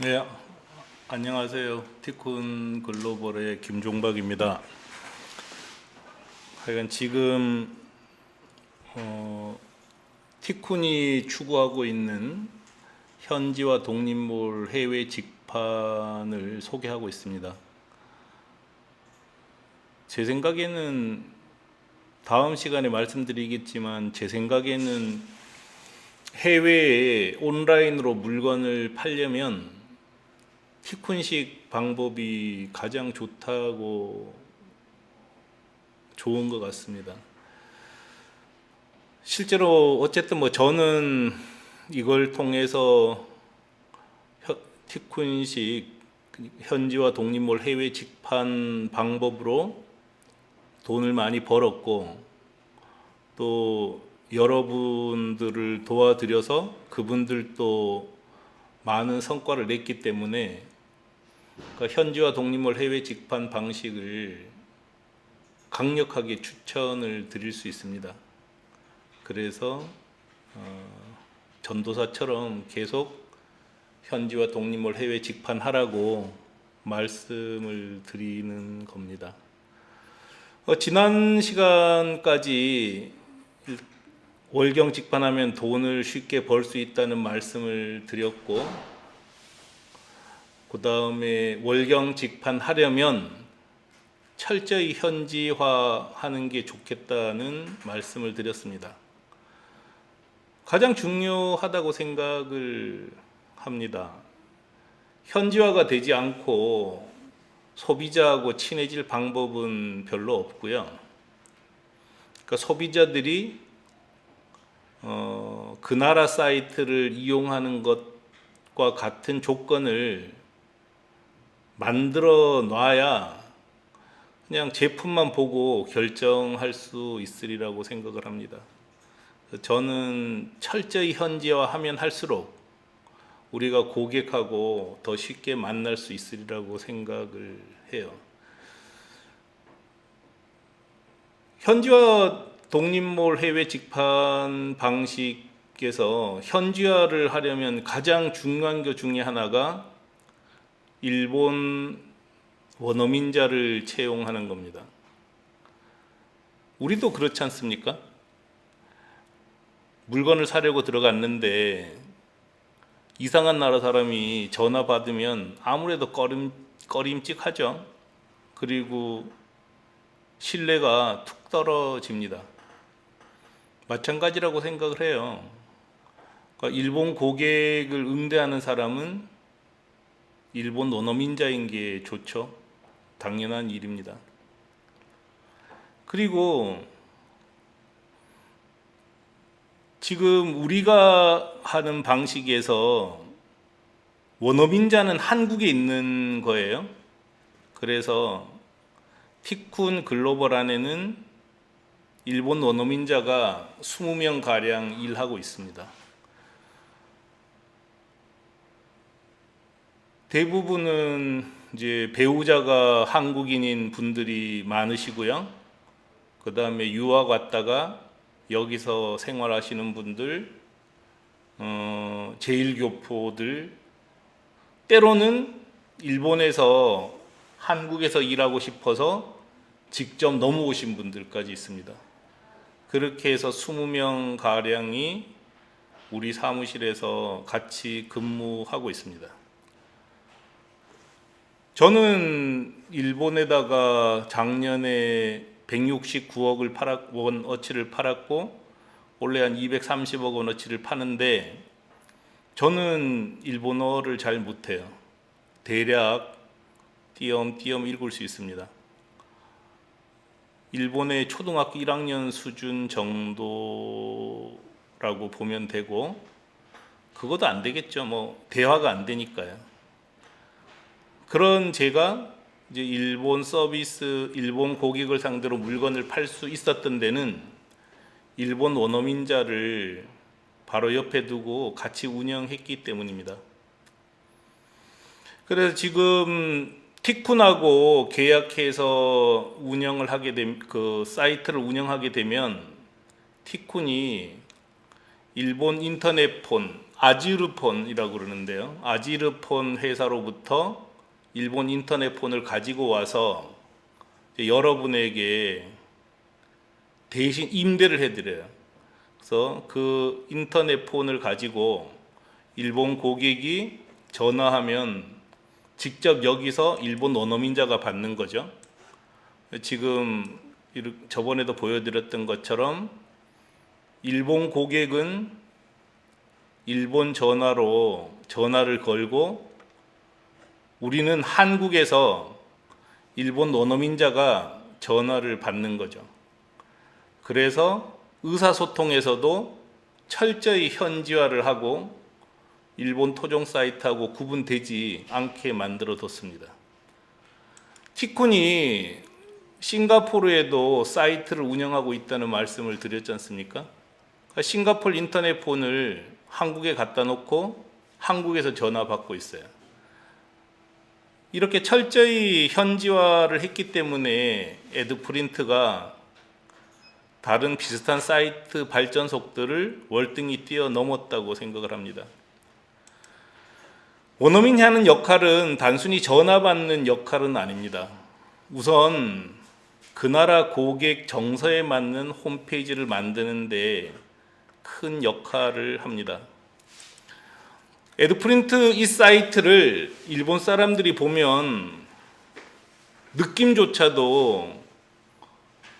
네, 안녕하세요. 티쿤 글로벌의 김종박입니다. 하여간 지금 티쿤이 추구하고 있는 현지와 독립몰 해외 직판을 소개하고 있습니다. 제 생각에는 다음 시간에 말씀드리겠지만, 제 생각에는 해외에 온라인으로 물건을 팔려면 티쿤식 방법이 가장 좋은 것 같습니다. 실제로 어쨌든 저는 이걸 통해서 티쿤식 현지와 독립몰 해외 직판 방법으로 돈을 많이 벌었고, 또 여러분들을 도와드려서 그분들도 많은 성과를 냈기 때문에, 그러니까 현지와 독립몰 해외 직판 방식을 강력하게 추천을 드릴 수 있습니다. 그래서 전도사처럼 계속 현지와 독립몰 해외 직판하라고 말씀을 드리는 겁니다. 지난 시간까지 월경 직판하면 돈을 쉽게 벌 수 있다는 말씀을 드렸고, 그 다음에 월경 직판하려면 철저히 현지화하는 게 좋겠다는 말씀을 드렸습니다. 가장 중요하다고 생각을 합니다. 현지화가 되지 않고 소비자하고 친해질 방법은 별로 없고요. 그러니까 소비자들이 그 나라 사이트를 이용하는 것과 같은 조건을 만들어 놔야 그냥 제품만 보고 결정할 수 있으리라고 생각을 합니다. 저는 철저히 현지화하면 할수록 우리가 고객하고 더 쉽게 만날 수 있으리라고 생각을 해요. 현지화 독립몰 해외 직판 방식에서 현지화를 하려면 가장 중요한 것 중에 하나가 일본 원어민자를 채용하는 겁니다. 우리도 그렇지 않습니까? 물건을 사려고 들어갔는데 이상한 나라 사람이 전화 받으면 아무래도 꺼림칙하죠. 그리고 신뢰가 툭 떨어집니다. 마찬가지라고 생각을 해요. 그러니까 일본 고객을 응대하는 사람은 일본 원어민자인 게 좋죠. 당연한 일입니다. 그리고 지금 우리가 하는 방식에서 원어민자는 한국에 있는 거예요. 그래서 티쿤 글로벌 안에는 일본 원어민자가 20명 가량 일하고 있습니다. 대부분은 이제 배우자가 한국인인 분들이 많으시고요. 그 다음에 유학 왔다가 여기서 생활하시는 분들, 제1교포들, 때로는 일본에서 한국에서 일하고 싶어서 직접 넘어오신 분들까지 있습니다. 그렇게 해서 20명 가량이 우리 사무실에서 같이 근무하고 있습니다. 저는 일본에다가 작년에 169억을 원어치를 팔았고, 올해 한 230억 원어치를 파는데, 저는 일본어를 잘 못해요. 대략 띄엄띄엄 읽을 수 있습니다. 일본의 초등학교 1학년 수준 정도라고 보면 되고, 그것도 안 되겠죠. 대화가 안 되니까요. 그런 제가 이제 일본 고객을 상대로 물건을 팔 수 있었던 데는 일본 원어민자를 바로 옆에 두고 같이 운영했기 때문입니다. 그래서 지금 티쿤하고 계약해서 그 사이트를 운영하게 되면 티쿤이 일본 인터넷폰, 아지르폰이라고 그러는데요. 아지르폰 회사로부터 일본 인터넷폰을 가지고 와서 여러분에게 대신 임대를 해드려요. 그래서 그 인터넷폰을 가지고 일본 고객이 전화하면 직접 여기서 일본 원어민자가 받는 거죠. 지금 저번에도 보여드렸던 것처럼 일본 고객은 일본 전화로 전화를 걸고 우리는 한국에서 일본 원어민자가 전화를 받는 거죠. 그래서 의사소통에서도 철저히 현지화를 하고 일본 토종 사이트하고 구분되지 않게 만들어 뒀습니다. 티쿤이 싱가포르에도 사이트를 운영하고 있다는 말씀을 드렸지 않습니까? 싱가포르 인터넷폰을 한국에 갖다 놓고 한국에서 전화 받고 있어요. 이렇게 철저히 현지화를 했기 때문에 에드프린트가 다른 비슷한 사이트 발전 속도를 월등히 뛰어넘었다고 생각을 합니다. 원어민이 하는 역할은 단순히 전화 받는 역할은 아닙니다. 우선 그 나라 고객 정서에 맞는 홈페이지를 만드는데 큰 역할을 합니다. 에드프린트 이 사이트를 일본 사람들이 보면 느낌조차도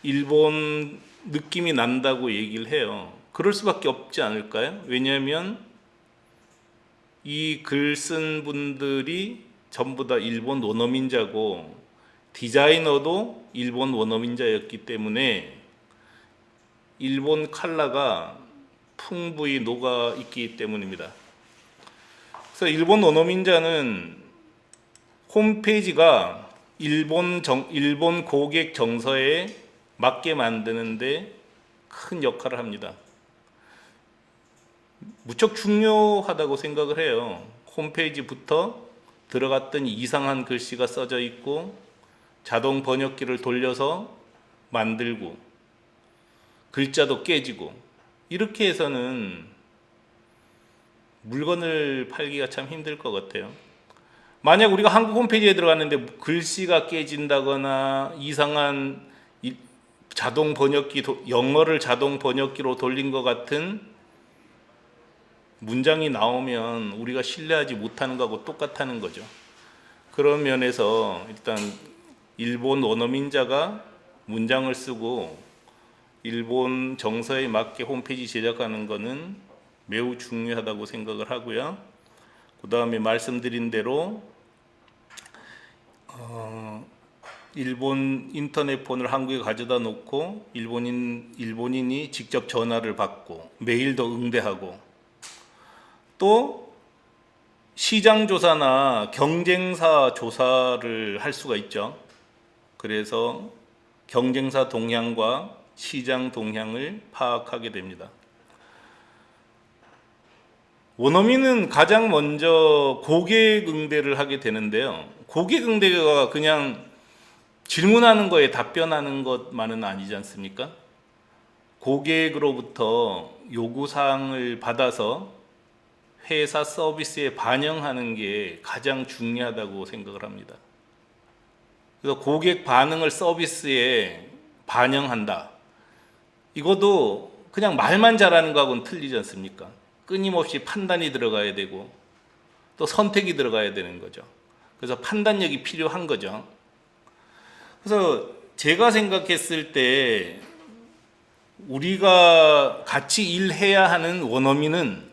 일본 느낌이 난다고 얘기를 해요. 그럴 수밖에 없지 않을까요? 왜냐하면 이 글 쓴 분들이 전부 다 일본 원어민자고 디자이너도 일본 원어민자였기 때문에 일본 컬러가 풍부히 녹아 있기 때문입니다. 그래서 일본 원어민자는 홈페이지가 일본 고객 정서에 맞게 만드는데 큰 역할을 합니다. 무척 중요하다고 생각을 해요. 홈페이지부터 들어갔더니 이상한 글씨가 써져 있고 자동 번역기를 돌려서 만들고 글자도 깨지고 이렇게 해서는 물건을 팔기가 참 힘들 것 같아요. 만약 우리가 한국 홈페이지에 들어갔는데 글씨가 깨진다거나 이상한 자동 번역기, 영어를 자동 번역기로 돌린 것 같은 문장이 나오면 우리가 신뢰하지 못하는 거하고 똑같다는 거죠. 그런 면에서 일단 일본 원어민자가 문장을 쓰고 일본 정서에 맞게 홈페이지 제작하는 것은 매우 중요하다고 생각을 하고요. 그 다음에 말씀드린 대로 일본 인터넷폰을 한국에 가져다 놓고 일본인이 직접 전화를 받고 메일도 응대하고 또 시장 조사나 경쟁사 조사를 할 수가 있죠. 그래서 경쟁사 동향과 시장 동향을 파악하게 됩니다. 원어민은 가장 먼저 고객 응대를 하게 되는데요. 고객 응대가 그냥 질문하는 거에 답변하는 것만은 아니지 않습니까? 고객으로부터 요구사항을 받아서 회사 서비스에 반영하는 게 가장 중요하다고 생각을 합니다. 그래서 고객 반응을 서비스에 반영한다. 이것도 그냥 말만 잘하는 거하고는 틀리지 않습니까? 끊임없이 판단이 들어가야 되고 또 선택이 들어가야 되는 거죠. 그래서 판단력이 필요한 거죠. 그래서 제가 생각했을 때 우리가 같이 일해야 하는 원어민은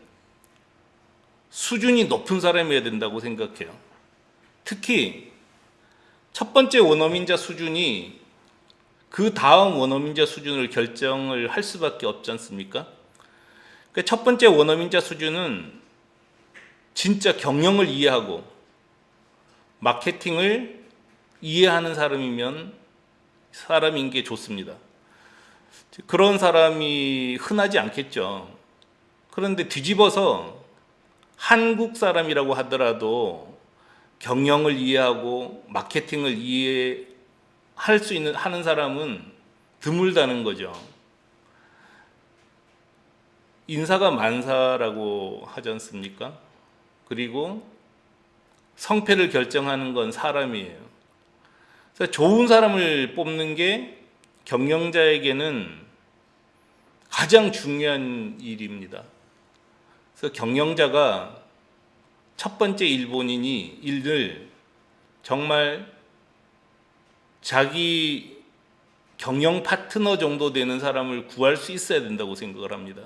수준이 높은 사람이어야 된다고 생각해요. 특히 첫 번째 원어민자 수준이 그 다음 원어민자 수준을 결정을 할 수밖에 없지 않습니까? 첫 번째 원어민자 수준은 진짜 경영을 이해하고 마케팅을 이해하는 사람인 게 좋습니다. 그런 사람이 흔하지 않겠죠. 그런데 뒤집어서 한국 사람이라고 하더라도 경영을 이해하고 마케팅을 이해할 수 있는 하는 사람은 드물다는 거죠. 인사가 만사라고 하지 않습니까? 그리고 성패를 결정하는 건 사람이에요. 그래서 좋은 사람을 뽑는 게 경영자에게는 가장 중요한 일입니다. 그래서 경영자가 첫 번째 일본인이 일을 정말 자기 경영 파트너 정도 되는 사람을 구할 수 있어야 된다고 생각을 합니다.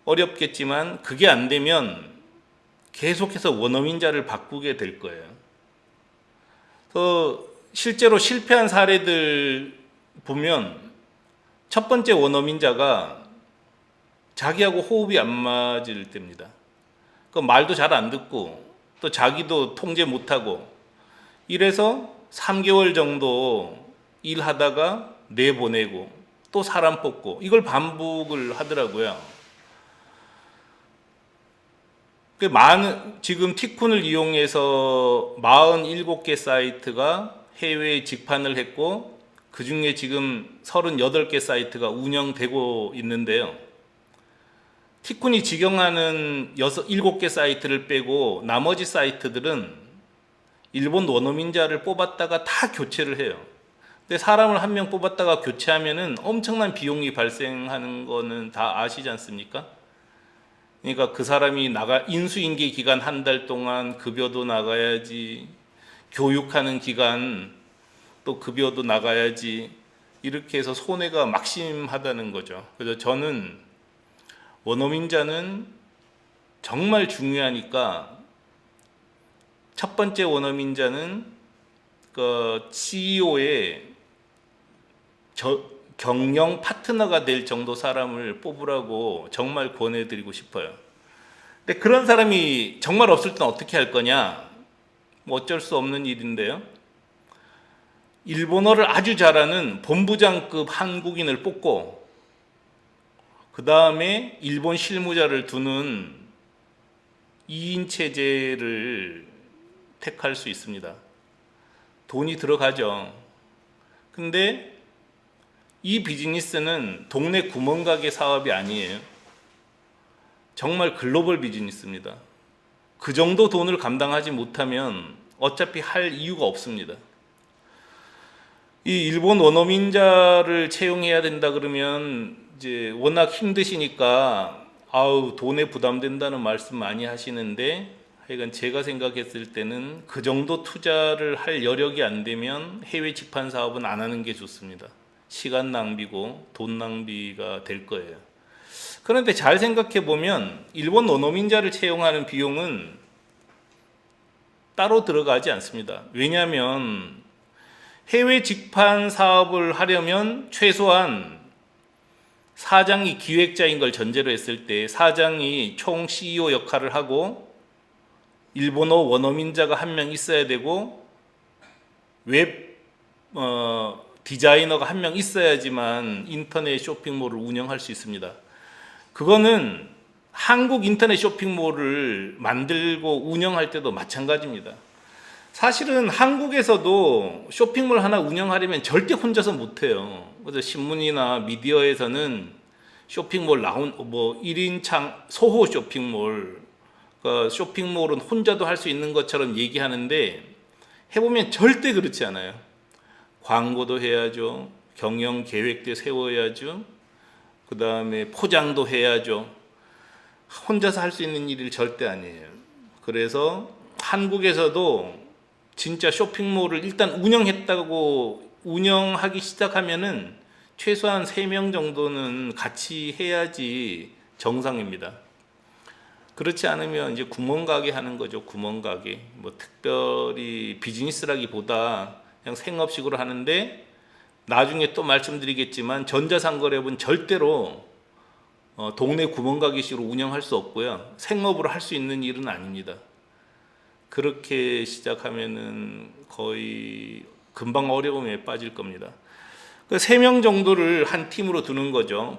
어렵겠지만 그게 안 되면 계속해서 원어민자를 바꾸게 될 거예요. 실제로 실패한 사례들 보면 첫 번째 원어민자가 자기하고 호흡이 안 맞을 때입니다. 그 말도 잘 안 듣고 또 자기도 통제 못하고 이래서 3개월 정도 일하다가 내보내고 또 사람 뽑고 이걸 반복을 하더라고요. 지금 티쿤을 이용해서 47개 사이트가 해외에 직판을 했고 그 중에 지금 38개 사이트가 운영되고 있는데요. 티쿤이 직영하는 7개 사이트를 빼고 나머지 사이트들은 일본 원어민자를 뽑았다가 다 교체를 해요. 근데 사람을 한 명 뽑았다가 교체하면은 엄청난 비용이 발생하는 거는 다 아시지 않습니까? 그러니까 그 사람이 인수인계 기간 한 달 동안 급여도 나가야지, 교육하는 기간 또 급여도 나가야지, 이렇게 해서 손해가 막심하다는 거죠. 그래서 저는 원어민자는 정말 중요하니까 첫 번째 원어민자는 그 CEO의 경영 파트너가 될 정도 사람을 뽑으라고 정말 권해드리고 싶어요. 근데 그런 사람이 정말 없을 땐 어떻게 할 거냐? 뭐 어쩔 수 없는 일인데요. 일본어를 아주 잘하는 본부장급 한국인을 뽑고 그 다음에 일본 실무자를 두는 2인 체제를 택할 수 있습니다. 돈이 들어가죠. 근데 이 비즈니스는 동네 구멍가게 사업이 아니에요. 정말 글로벌 비즈니스입니다. 그 정도 돈을 감당하지 못하면 어차피 할 이유가 없습니다. 이 일본 원어민자를 채용해야 된다 그러면 이제 워낙 힘드시니까 돈에 부담된다는 말씀 많이 하시는데, 하여간 제가 생각했을 때는 그 정도 투자를 할 여력이 안 되면 해외 직판 사업은 안 하는 게 좋습니다. 시간 낭비고 돈 낭비가 될 거예요. 그런데 잘 생각해 보면 일본 원어민자를 채용하는 비용은 따로 들어가지 않습니다. 왜냐하면 해외 직판 사업을 하려면 최소한 사장이 기획자인 걸 전제로 했을 때 사장이 총 CEO 역할을 하고 일본어 원어민자가 한 명 있어야 되고 웹 디자이너가 한 명 있어야지만 인터넷 쇼핑몰을 운영할 수 있습니다. 그거는 한국 인터넷 쇼핑몰을 만들고 운영할 때도 마찬가지입니다. 사실은 한국에서도 쇼핑몰 하나 운영하려면 절대 혼자서 못해요. 그래서 신문이나 미디어에서는 쇼핑몰 1인창 소호 쇼핑몰, 그러니까 쇼핑몰은 혼자도 할 수 있는 것처럼 얘기하는데 해보면 절대 그렇지 않아요. 광고도 해야죠. 경영 계획도 세워야죠. 그 다음에 포장도 해야죠. 혼자서 할 수 있는 일이 절대 아니에요. 그래서 한국에서도 진짜 쇼핑몰을 일단 운영하기 시작하면은 최소한 3명 정도는 같이 해야지 정상입니다. 그렇지 않으면 이제 구멍가게 하는 거죠. 구멍가게. 뭐 특별히 비즈니스라기보다 그냥 생업식으로 하는데, 나중에 또 말씀드리겠지만 전자상거래업은 절대로 동네 구멍가게식으로 운영할 수 없고요. 생업으로 할 수 있는 일은 아닙니다. 그렇게 시작하면은 거의 금방 어려움에 빠질 겁니다. 그 3명 정도를 한 팀으로 두는 거죠.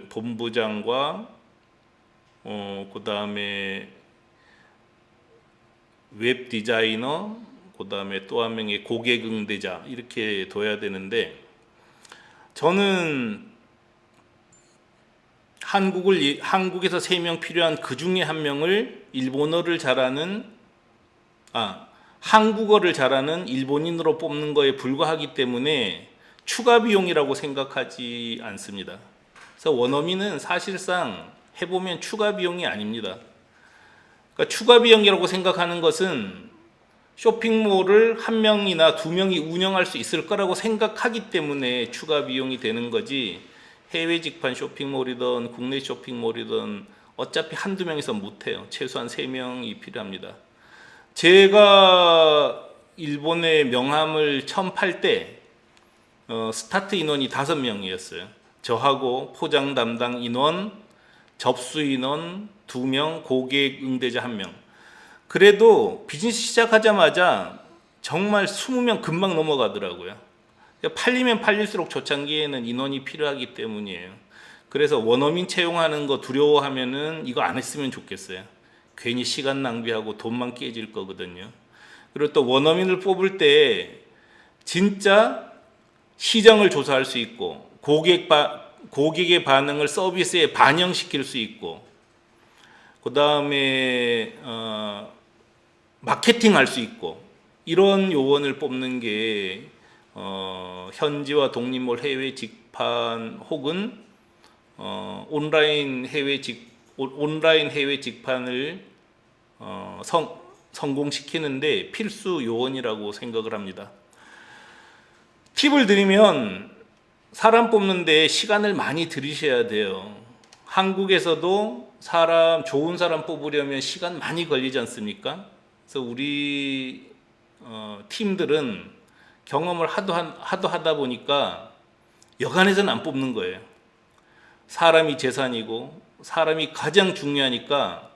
본부장과 그 다음에 웹 디자이너, 그 다음에 또 한 명의 고객 응대자, 이렇게 둬야 되는데, 저는 한국에서 3명 필요한 그 중에 한 명을 한국어를 잘하는 일본인으로 뽑는 거에 불과하기 때문에 추가 비용이라고 생각하지 않습니다. 그래서 원어민은 사실상 해보면 추가 비용이 아닙니다. 그러니까 추가 비용이라고 생각하는 것은 쇼핑몰을 1명이나 2명이 운영할 수 있을 거라고 생각하기 때문에 추가 비용이 되는 거지, 해외 직판 쇼핑몰이든 국내 쇼핑몰이든 어차피 한두 명이서 못해요. 최소한 3명이 필요합니다. 제가 일본에 명함을 처음 팔 때 스타트 인원이 5명이었어요. 저하고 포장 담당 인원, 접수 인원 2명, 고객 응대자 1명. 그래도 비즈니스 시작하자마자 정말 20명 금방 넘어가더라고요. 팔리면 팔릴수록 초창기에는 인원이 필요하기 때문이에요. 그래서 원어민 채용하는 거 두려워하면은 이거 안 했으면 좋겠어요. 괜히 시간 낭비하고 돈만 깨질 거거든요. 그리고 또 원어민을 뽑을 때 진짜 시장을 조사할 수 있고 고객의 반응을 서비스에 반영시킬 수 있고, 그 다음에 마케팅할 수 있고, 이런 요원을 뽑는 게 현지와 독립몰 해외 직판 혹은 온라인 해외 직판을 성공시키는데 필수 요원이라고 생각을 합니다. 팁을 드리면, 사람 뽑는데 시간을 많이 들이셔야 돼요. 한국에서도 좋은 사람 뽑으려면 시간 많이 걸리지 않습니까? 그래서 우리 팀들은 경험을 하도 하다 보니까 여간해서는 안 뽑는 거예요. 사람이 재산이고 사람이 가장 중요하니까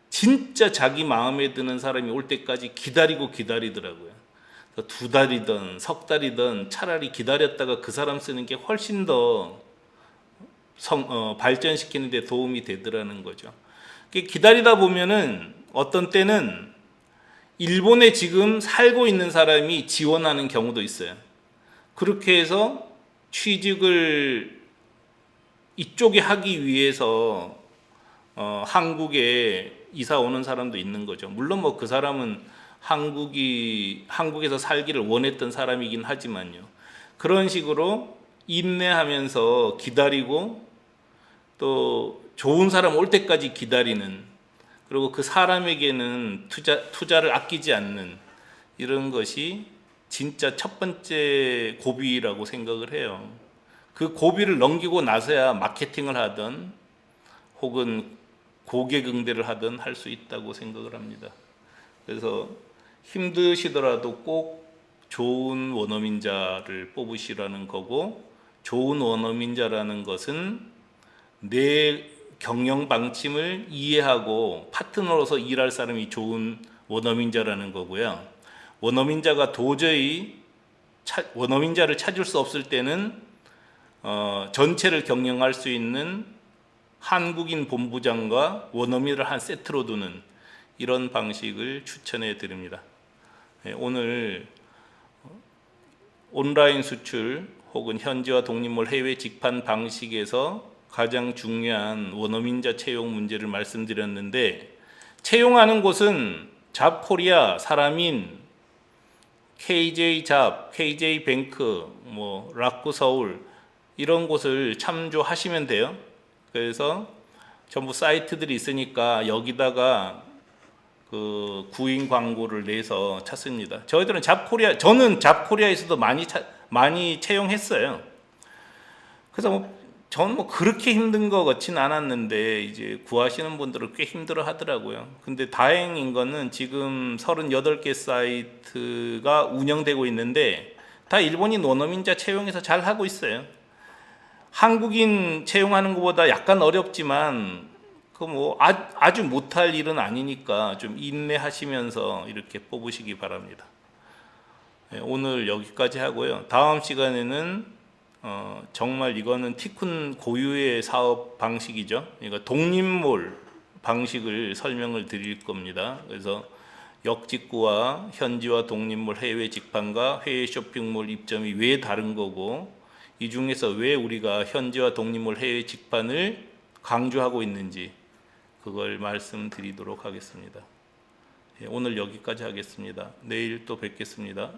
진짜 자기 마음에 드는 사람이 올 때까지 기다리더라고요. 2달이든 석 달이든 차라리 기다렸다가 그 사람 쓰는 게 훨씬 더 발전시키는 데 도움이 되더라는 거죠. 기다리다 보면은 어떤 때는 일본에 지금 살고 있는 사람이 지원하는 경우도 있어요. 그렇게 해서 취직을 이쪽에 하기 위해서 한국에 이사 오는 사람도 있는 거죠. 물론 뭐 그 사람은 한국에서 살기를 원했던 사람이긴 하지만요. 그런 식으로 인내하면서 기다리고 또 좋은 사람 올 때까지 기다리는, 그리고 그 사람에게는 투자를 아끼지 않는, 이런 것이 진짜 첫 번째 고비라고 생각을 해요. 그 고비를 넘기고 나서야 마케팅을 하든 혹은 고객 응대를 하든 할 수 있다고 생각을 합니다. 그래서 힘드시더라도 꼭 좋은 원어민자를 뽑으시라는 거고, 좋은 원어민자라는 것은 내 경영 방침을 이해하고 파트너로서 일할 사람이 좋은 원어민자라는 거고요. 원어민자를 찾을 수 없을 때는 전체를 경영할 수 있는 한국인 본부장과 원어민을 한 세트로 두는 이런 방식을 추천해 드립니다. 오늘 온라인 수출 혹은 현지와 독립몰 해외 직판 방식에서 가장 중요한 원어민자 채용 문제를 말씀드렸는데, 채용하는 곳은 잡코리아, 사람인, KJ잡, KJ뱅크, 락구서울 이런 곳을 참조하시면 돼요. 그래서 전부 사이트들이 있으니까 여기다가 그 구인 광고를 내서 찾습니다. 저는 잡코리아에서도 많이 채용했어요. 그래서 저는 그렇게 힘든 것 같진 않았는데 이제 구하시는 분들은 꽤 힘들어 하더라고요. 근데 다행인 거는 지금 38개 사이트가 운영되고 있는데 다 일본인 원어민자 채용해서 잘 하고 있어요. 한국인 채용하는 것보다 약간 어렵지만 아주 못할 일은 아니니까 좀 인내하시면서 이렇게 뽑으시기 바랍니다. 오늘 여기까지 하고요. 다음 시간에는 정말 이거는 티쿤 고유의 사업 방식이죠. 그러니까 독립몰 방식을 설명을 드릴 겁니다. 그래서 역직구와 현지와 독립몰 해외 직판과 해외 쇼핑몰 입점이 왜 다른 거고, 이 중에서 왜 우리가 현지와 독립몰 해외 직판을 강조하고 있는지 그걸 말씀드리도록 하겠습니다. 오늘 여기까지 하겠습니다. 내일 또 뵙겠습니다.